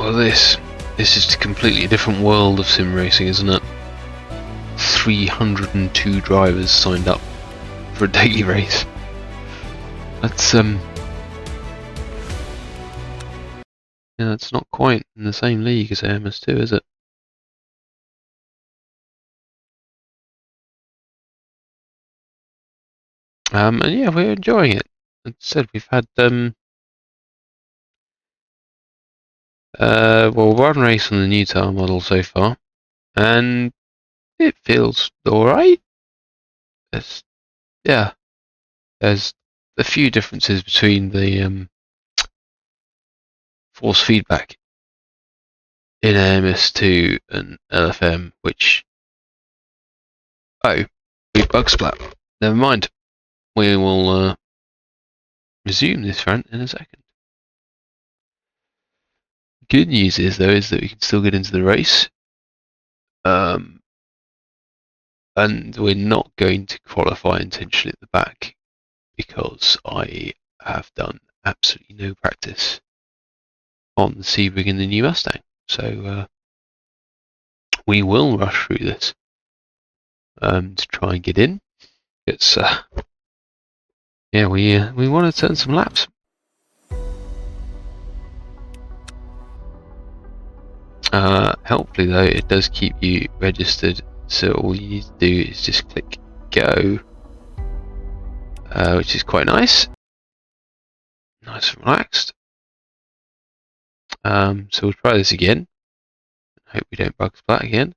Well, this is a completely different world of sim racing, isn't it? 302 drivers signed up for a daily race. That's yeah, it's not quite in the same league as AMS2, is it? And yeah, we're enjoying it. As I said, we've had well, one race on the new tyre model so far, and it feels alright. Yeah, there's a few differences between the force feedback in AMS2 and LFM, which we bug splat. Never mind. We will resume this rant in a second. Good news is though is that we can still get into the race, and we're not going to qualify intentionally at the back because I have done absolutely no practice on the Sebring and the new Mustang. So we will rush through this to try and get in. It's yeah, we want to turn some laps. Helpfully though, it does keep you registered, so all you need to do is just click go, which is quite nice. Nice and relaxed. So we'll try this again. Hope we don't bug splat again.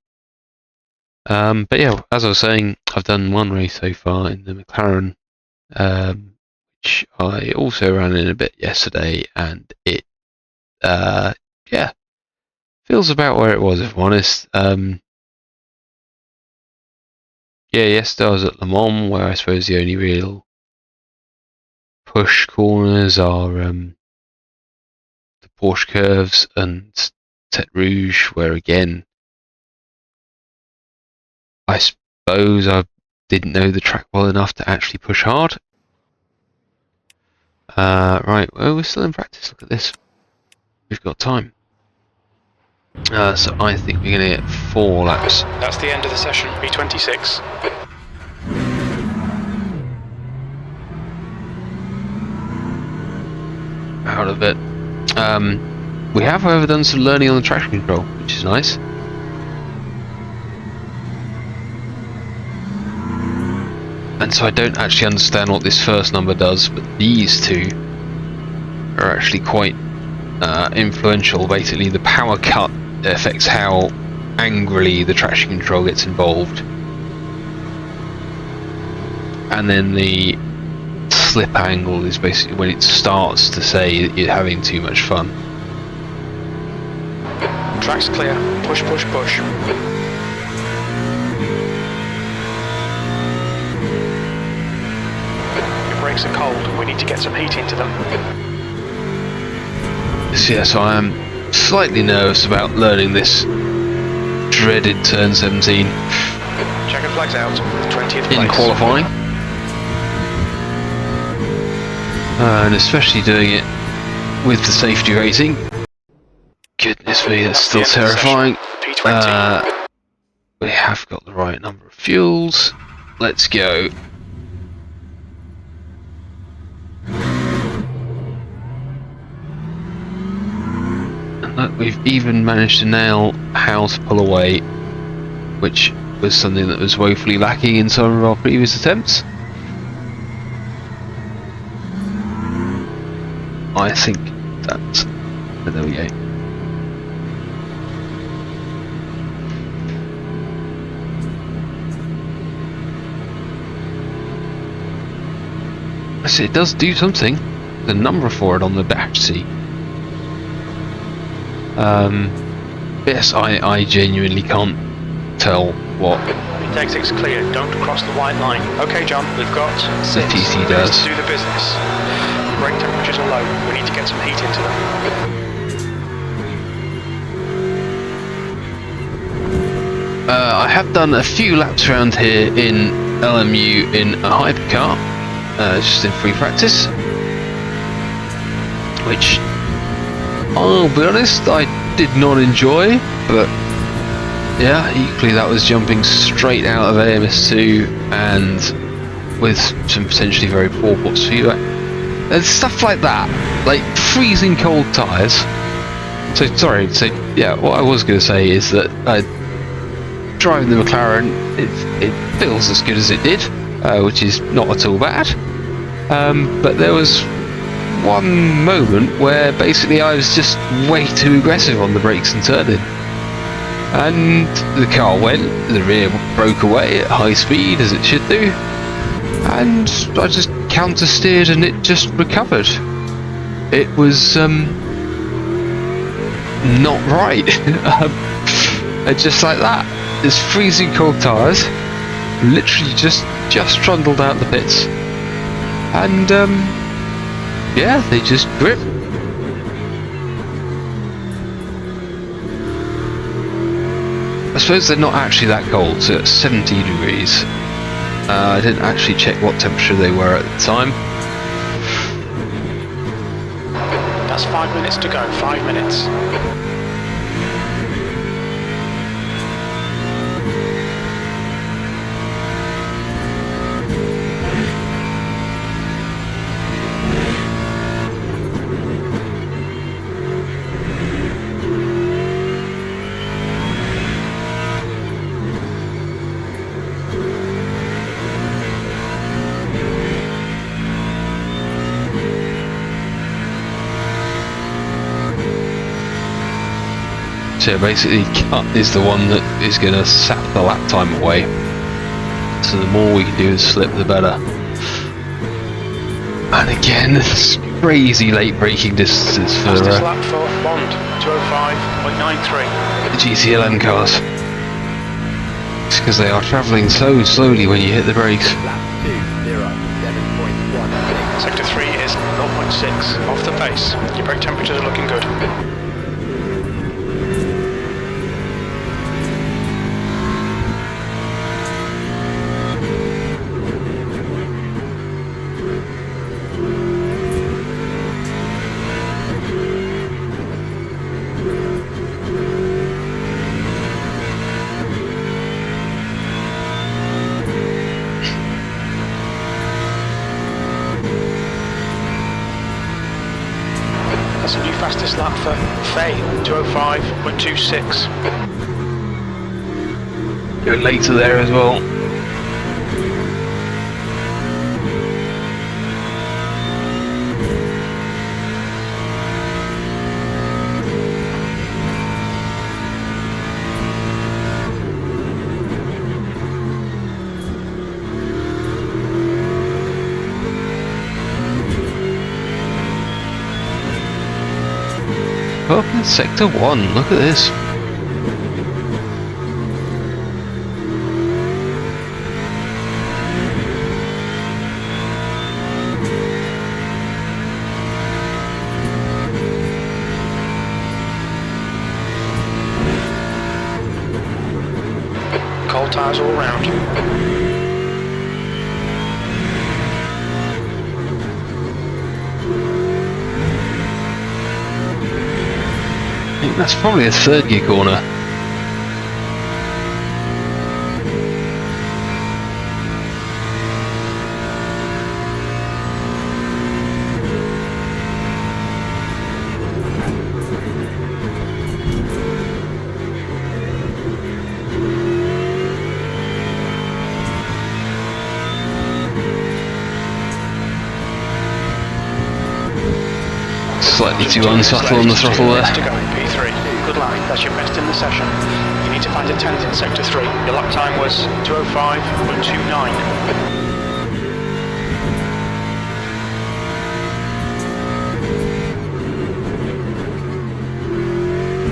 But yeah, as I was saying, I've done one race so far in the McLaren, which I also ran in a bit yesterday, and it yeah, feels about where it was, if I'm honest. Yeah, yesterday I was at Le Mans, where I suppose the only real push corners are the Porsche curves and Tête Rouge, where again, I suppose I didn't know the track well enough to actually push hard. Right, well, we're still in practice. Look at this. We've got time. So I think we're going to get 4 laps. That's the end of the session, B26. Out of it. We have, however, done some learning on the traction control, which is nice. And so I don't actually understand what this first number does, but these two are actually quite influential. Basically, the power cut affects how angrily the traction control gets involved, and then the slip angle is basically when it starts to say that you're having too much fun. Track's clear. Push, push, push. Your brakes are cold. We need to get some heat into them. So I am slightly nervous about learning this dreaded turn 17. Checker flags out. 20th place. In qualifying. And especially doing it with the safety rating. Goodness me, that's still terrifying. P20. We have got the right number of fuels. Let's go. And look, we've even managed to nail how to pull away, which was something that was woefully lacking in some of our previous attempts. I think that's... there we go. So it does do something. The number for it on the dash, see. Yes, I genuinely can't tell what Exit's clear. Don't cross the white line. Okay, John, we've got the TC does. to do the business. Brake temperatures are low. We need to get some heat into them. I have done a few laps around here in LMU in a hypercar, just in free practice, which I'll be honest, I did not enjoy, but yeah, equally that was jumping straight out of AMS2 and with some potentially very poor box feedback. There's stuff like that, like freezing cold tyres. So sorry, so yeah, what I was going to say is that driving the McLaren, it feels as good as it did, which is not at all bad. But there was one moment where basically I was just way too aggressive on the brakes and turning. And the car went, the rear broke away at high speed as it should do, and I just counter steered and it just recovered. It was not right. And just like that, this freezing cold tyres literally just trundled out the pits, and yeah, they just grip. I suppose they're not actually that cold, so it's 70 degrees. I didn't actually check what temperature they were at the time. That's 5 minutes to go, 5 minutes. So basically, cut is the one that is going to sap the lap time away. So the more we can do with slip, the better. And again, this crazy late braking distances for Fastest lap for Bond, 205.93. the GT3 cars. It's because they are travelling so slowly when you hit the brakes. Lap 207.1. Sector 3 is 0.6 off the pace. Your brake temperatures are looking good. That's a new fastest lap for Faye, 205.26. You're later there as well. Up in sector 1, look at this. Cold tyres all round. I think that's probably a third gear corner. Slightly too unsubtle on the throttle there. To go, P3. Good line, that's your best in the session. You need to find a 10th in sector 3. Your lap time was 205.29.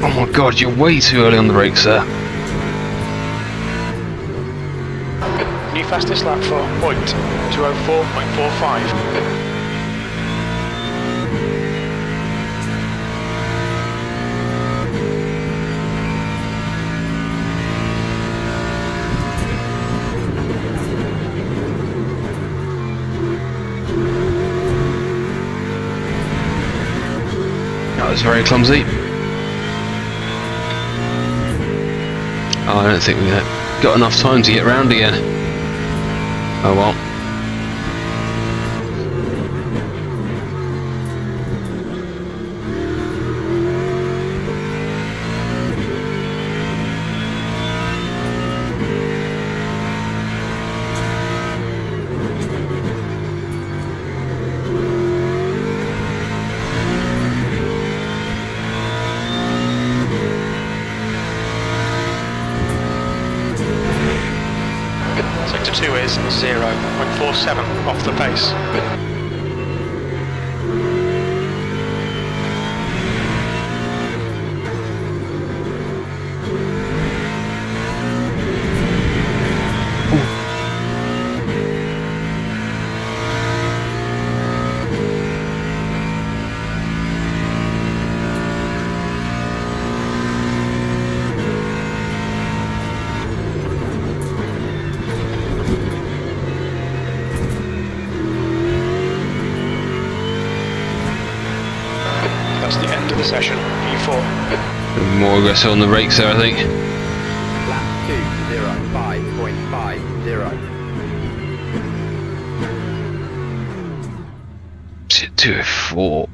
Oh my god, you're way too early on the brakes there. New fastest lap for Hoyt, 204.45. That was very clumsy. Oh, I don't think we got enough time to get round again. Oh well. Sector 2 is 0.47 off the pace. That's the end of the session. E4. More aggressive on the brakes there, I think. Lap 2:05.50. 204.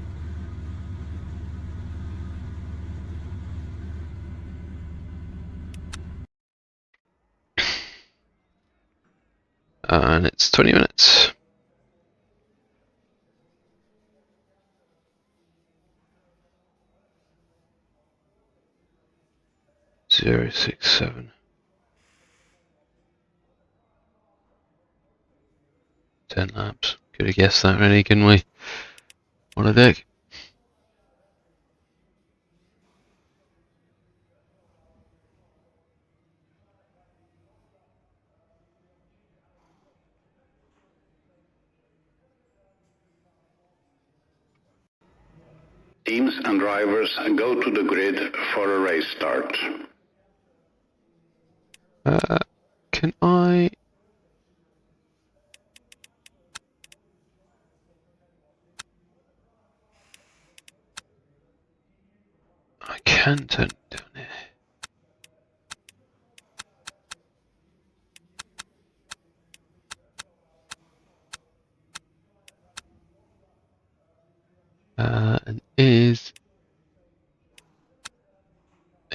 And it's 20 minutes. Zero 6 7. 10 laps. Could have guessed that really, couldn't we? On a deck. Teams and drivers go to the grid for a race start. Can I? I can turn it down here. And is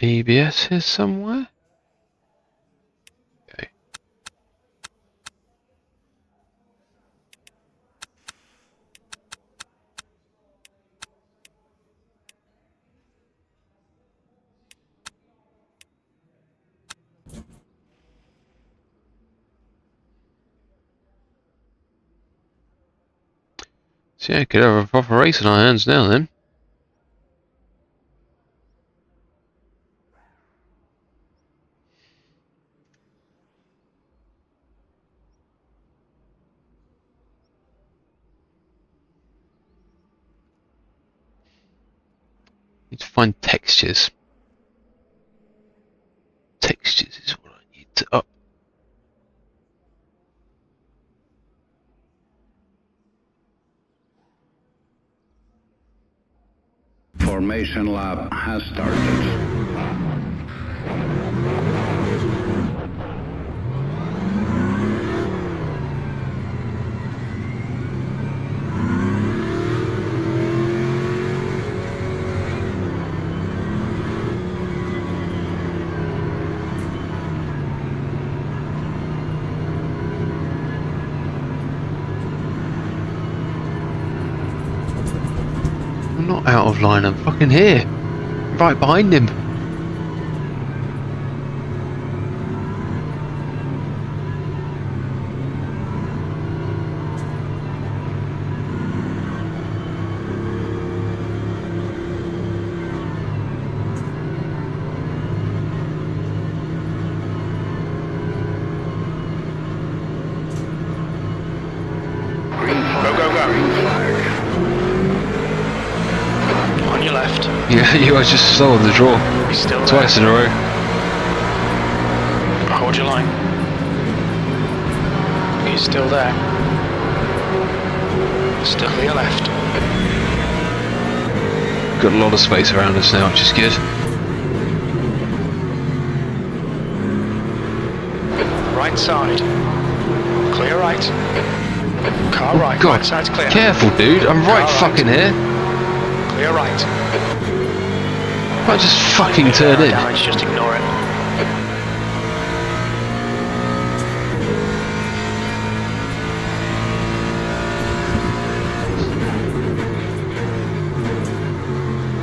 ABS here somewhere? Okay. So yeah, could have a proper race in our hands now then. Need to find textures. Textures is what I need to up. Formation lap has started. I'm not out of line, I'm fucking here. Right behind him. On your left. Yeah, you guys just slow on the draw. He's still there. Twice in a row. Hold your line. He's still there. Still to your left. got a lot of space around us now, which is good. Right side. Clear right. Car right. God, right side's clear. careful, dude. I'm right Car fucking here. Clear right. I just fucking turn in. Damage, just ignore it.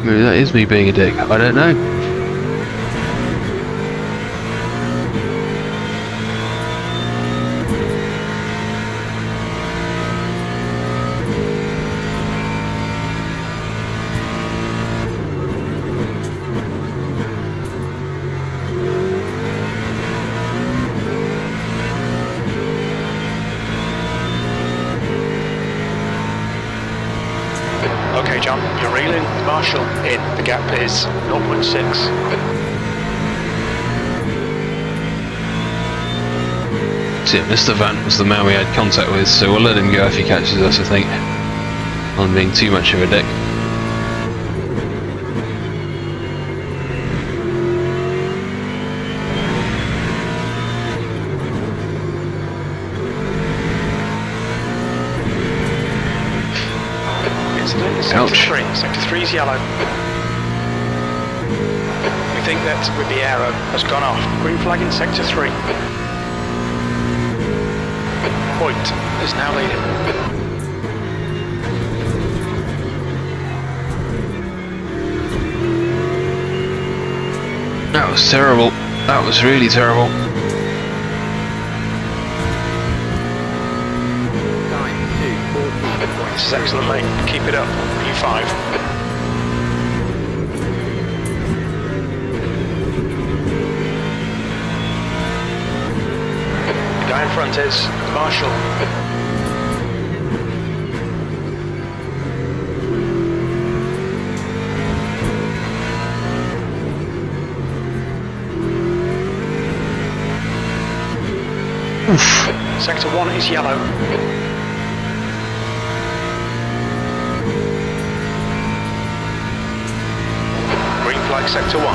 Maybe that is me being a dick. I don't know. Okay, John, you're reeling. Marshall in. The gap is 0.6. So yeah, Mr. Vant was the man we had contact with, so we'll let him go if he catches us, I think. I'm being too much of a dick. Incident in Sector 3. Sector 3 is yellow. We think that with the arrow has gone off. Green flag in Sector 3. Point is now leading. That was terrible. That was really terrible. 9, 2, 14. This is excellent, mate. Keep it up. P5. The guy in front is Marshall. Sector 1 is yellow. Green flag Sector 1.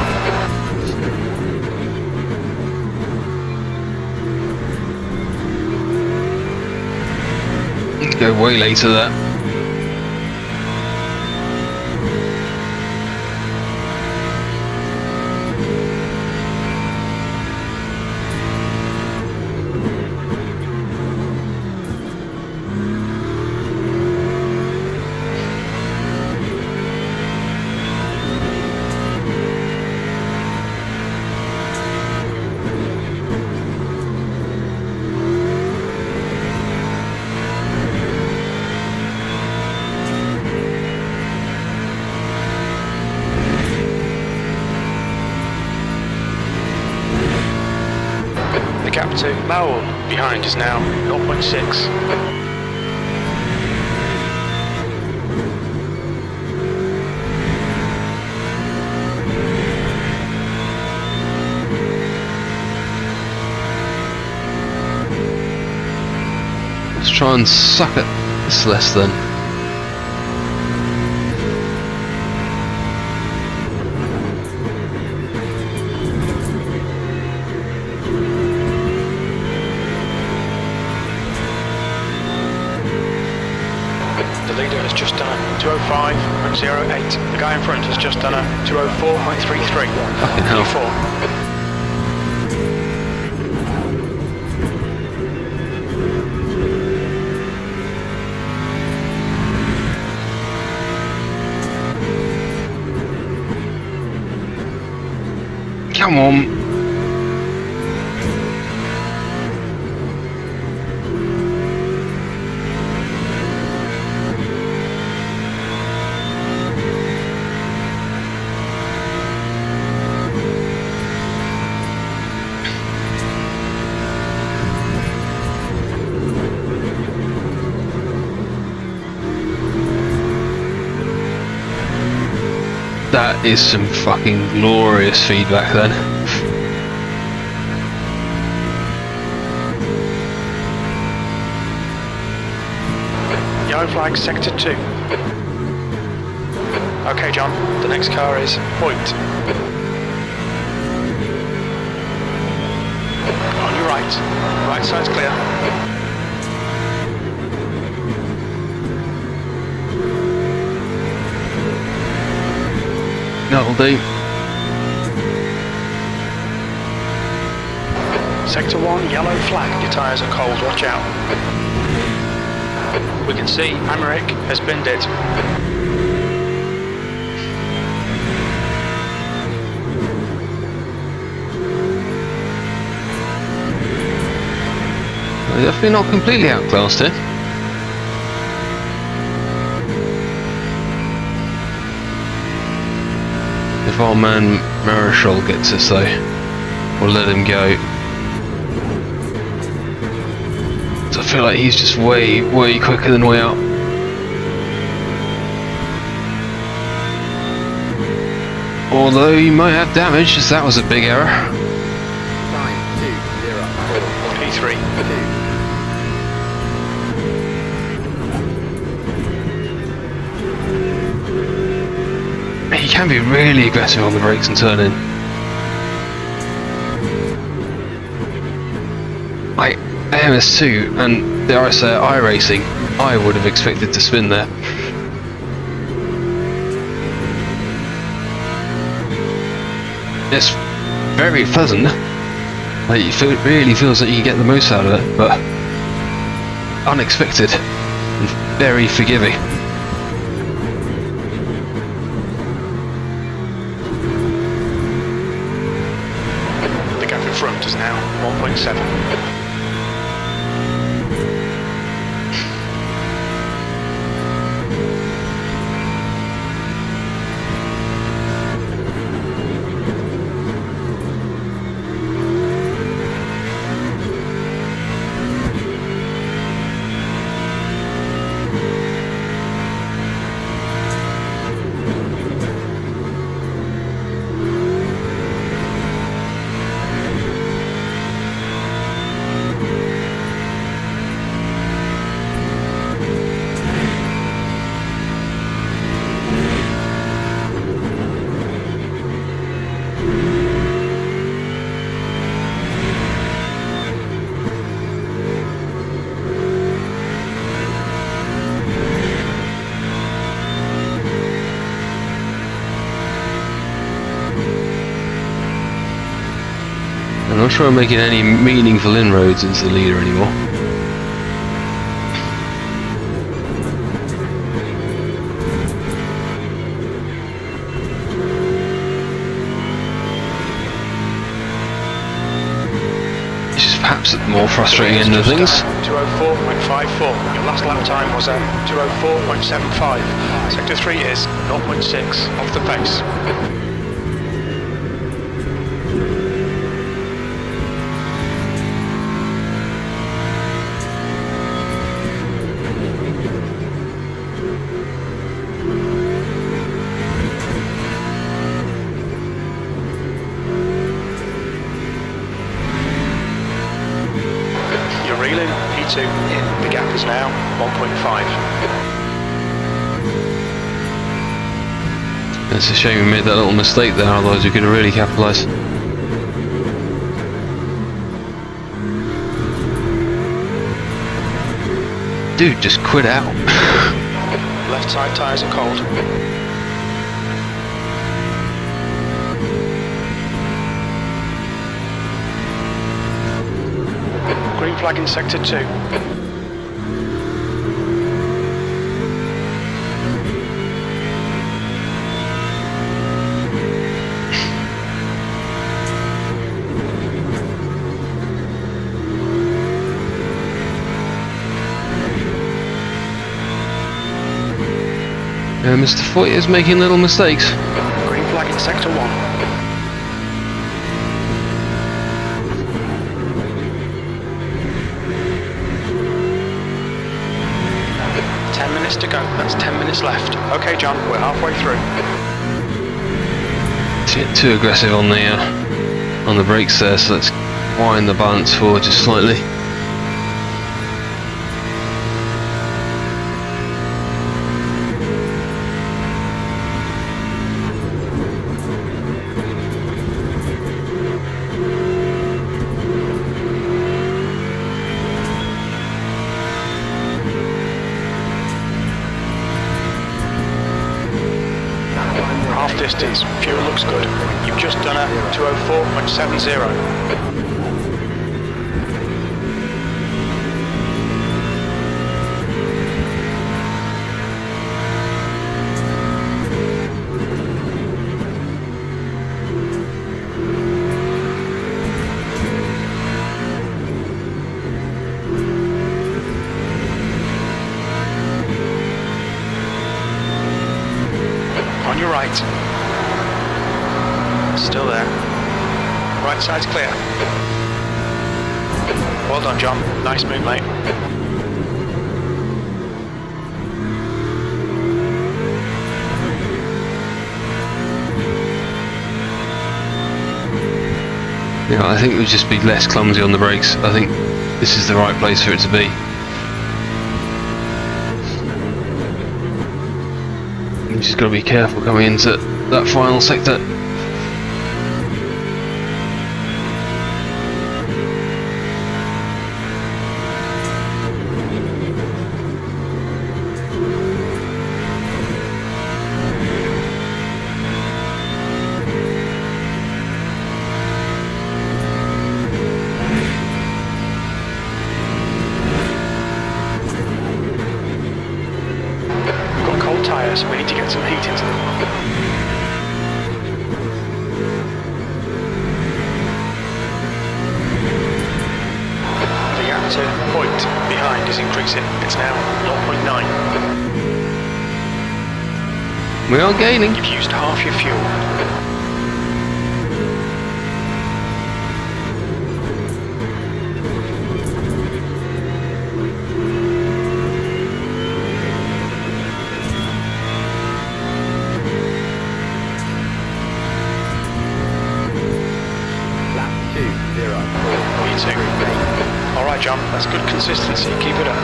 Go way later there. The gap to Lowell behind is now 0.6. Let's try and suck at this less then. The leader has just done a 205.08. The guy in front has just done a 204.33. Fucking hell. P4. Come on. That is some fucking glorious feedback then. Yellow flag Sector 2. Okay, John, the next car is Hoyt. On your right. Right side's clear. That'll do. Sector 1, yellow flag. Your tyres are cold, watch out. We can see Americ has binned it. They're definitely not completely outclassed here. If our man Marischal gets us though, we'll let him go. So I feel like he's just way quicker than we are. Although he might have damage, as that was a big error. 9, 2, 0. P3. He can be really aggressive on the brakes and turning. Like AMS2 and dare I say iRacing, I would have expected to spin there. It's very pleasant. Like it really feels like you get the most out of it, but unexpected and very forgiving. The gap in front is now 1.7. I'm not sure I'm making any meaningful inroads into the leader anymore. This is perhaps at the more frustrating end of things. 204.54. Your last lap time was at 204.75. Sector 3 is 0.6 off the pace. Reeling, P2, the gap is now 1.5. It's a shame we made that little mistake there, otherwise we could have really capitalised. Dude, just quit out. Left side tyres are cold. Green flag in sector 2. Mr. Foyt is making little mistakes. Green flag in sector 1. 10 minutes to go. That's 10 minutes left. Okay, John, we're halfway through. Too aggressive on the brakes there, so let's wind the balance forward just slightly. distance. Fuel looks good. You've just done a 204.70. On your right. Still there. Right side's clear. Well done, John. Nice move, mate. Yeah, I think it would just be less clumsy on the brakes. I think this is the right place for it to be. You just got to be careful coming into that final sector. We've got cold tyres, we need to get some heat into them. The gap to point behind is increasing. It's now 0.9. We are gaining. You've used half your fuel. Alright, John, that's good consistency. Keep it up.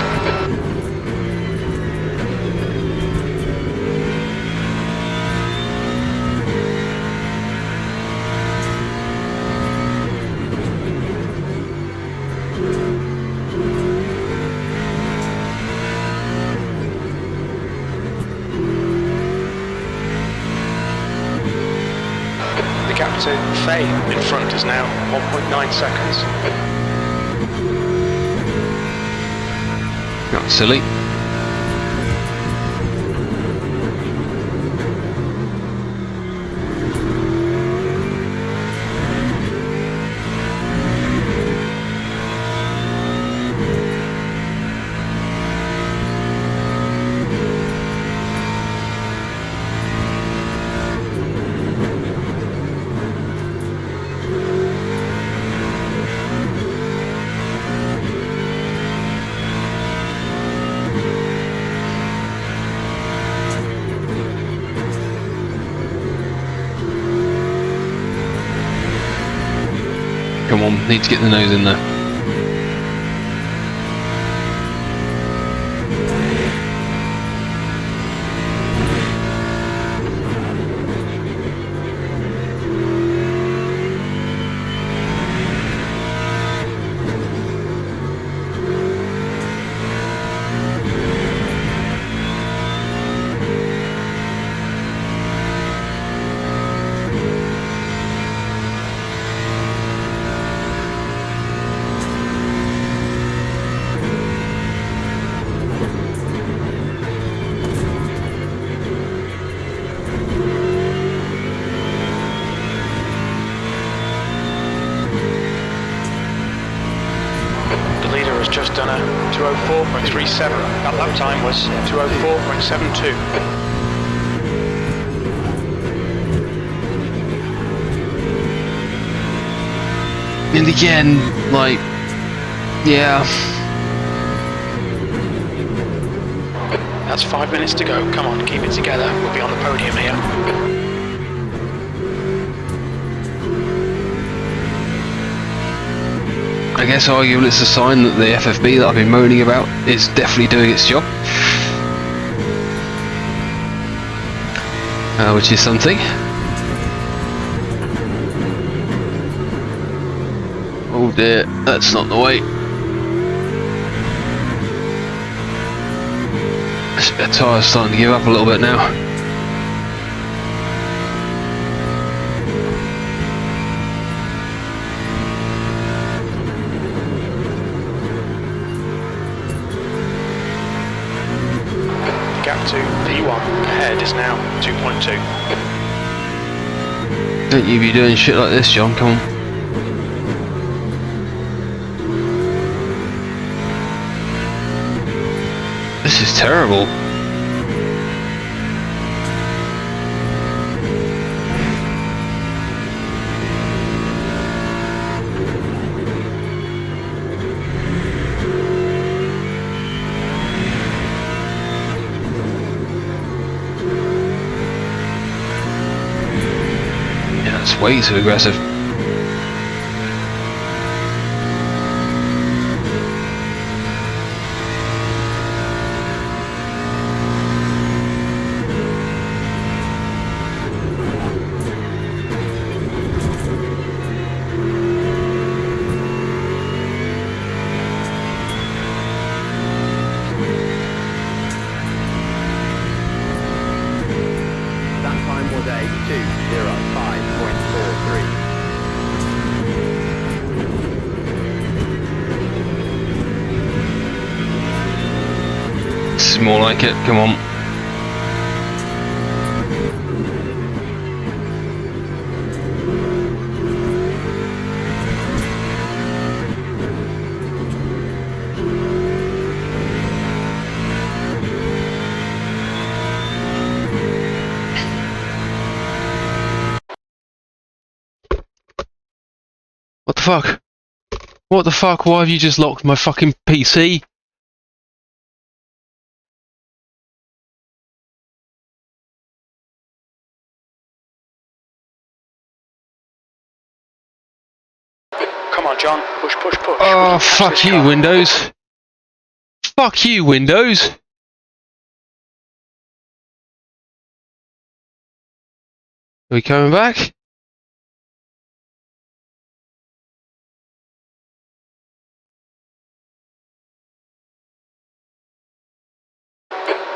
The gap to Faye in front is now 1.9 seconds. Not silly. Come on, need to get the nose in there. Just done a 204.37. That lap time was 204.72. And again, like, yeah. That's 5 minutes to go. Come on, keep it together. We'll be on the podium here. I guess arguably it's a sign that the FFB that I've been moaning about is definitely doing its job. Which is something. Oh dear, that's not the way. This bit of tyre's starting to give up a little bit now. Ahead is now 2.2. Don't you be doing shit like this, John, come on. This is terrible. Yeah, that's way too aggressive. That time was a 2:05.43. This is more like it, come on. What the fuck? What the fuck? Why have you just locked my fucking PC? Come on, John. Push, push, push. We Oh, can catch fuck this you, car. Windows. Fuck you, Windows. Are we coming back?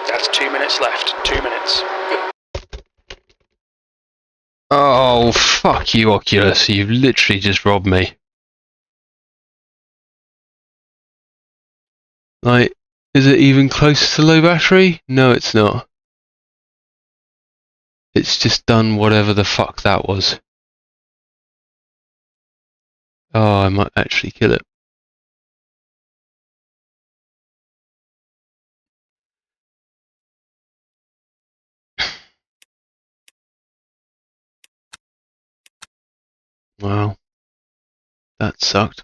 That's 2 minutes left. 2 minutes. Oh, fuck you, Oculus. You've literally just robbed me. Like, is it even close to low battery? No, it's not. It's just done whatever the fuck that was. Oh, I might actually kill it. Wow. That sucked.